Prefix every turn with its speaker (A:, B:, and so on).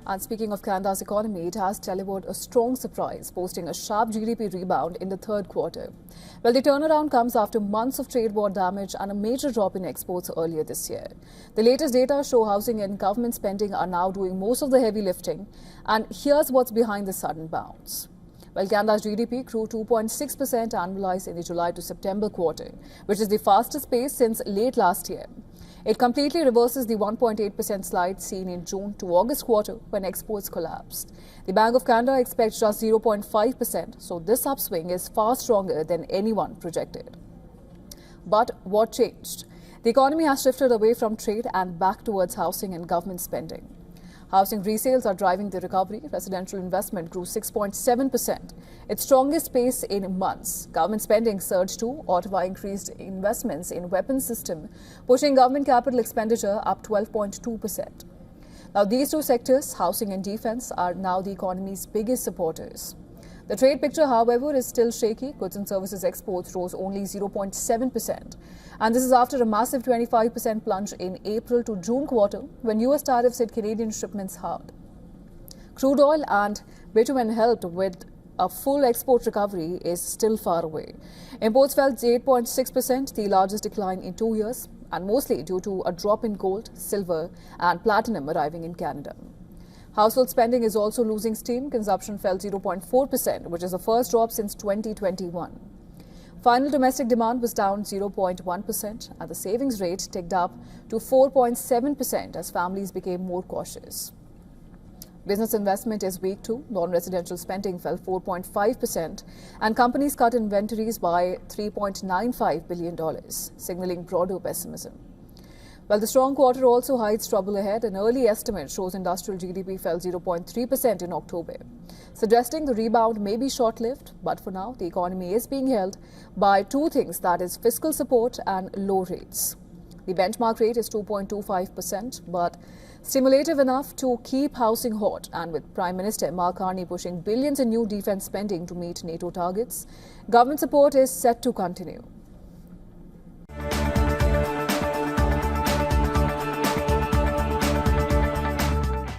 A: And speaking of Canada's economy, it has delivered a strong surprise, posting a sharp GDP rebound in the third quarter. Well, the turnaround comes after months of trade war damage and a major drop in exports earlier this year. The latest data show housing and government spending are now doing most of the heavy lifting. And here's what's behind the sudden bounce. Well, Canada's GDP grew 2.6% annualized in the July to September quarter, which is the fastest pace since late last year. It completely reverses the 1.8% slide seen in June to August quarter when exports collapsed. The Bank of Canada expects just 0.5%, so this upswing is far stronger than anyone projected. But what changed? The economy has shifted away from trade and back towards housing and government spending. Housing resales are driving the recovery. Residential investment grew 6.7%, its strongest pace in months. Government spending surged too. Ottawa increased investments in weapons system, pushing government capital expenditure up 12.2%. Now, these two sectors, housing and defense, are now the economy's biggest supporters. The trade picture, however, is still shaky. Goods and services exports rose only 0.7%. And this is after a massive 25% plunge in April to June quarter when US tariffs hit Canadian shipments hard. Crude oil and bitumen helped with a full export recovery is still far away. Imports fell 8.6%, the largest decline in 2 years, and mostly due to a drop in gold, silver and platinum arriving in Canada. Household spending is also losing steam. Consumption fell 0.4%, which is the first drop since 2021. Final domestic demand was down 0.1%, and the savings rate ticked up to 4.7% as families became more cautious. Business investment is weak too. Non-residential spending fell 4.5%, and companies cut inventories by $3.95 billion, signaling broader pessimism. Well, the strong quarter also hides trouble ahead. An early estimate shows industrial GDP fell 0.3% in October, suggesting the rebound may be short-lived. But for now, the economy is being held by two things, that is fiscal support and low rates. The benchmark rate is 2.25%, but stimulative enough to keep housing hot. And with Prime Minister Mark Carney pushing billions in new defense spending to meet NATO targets, government support is set to continue.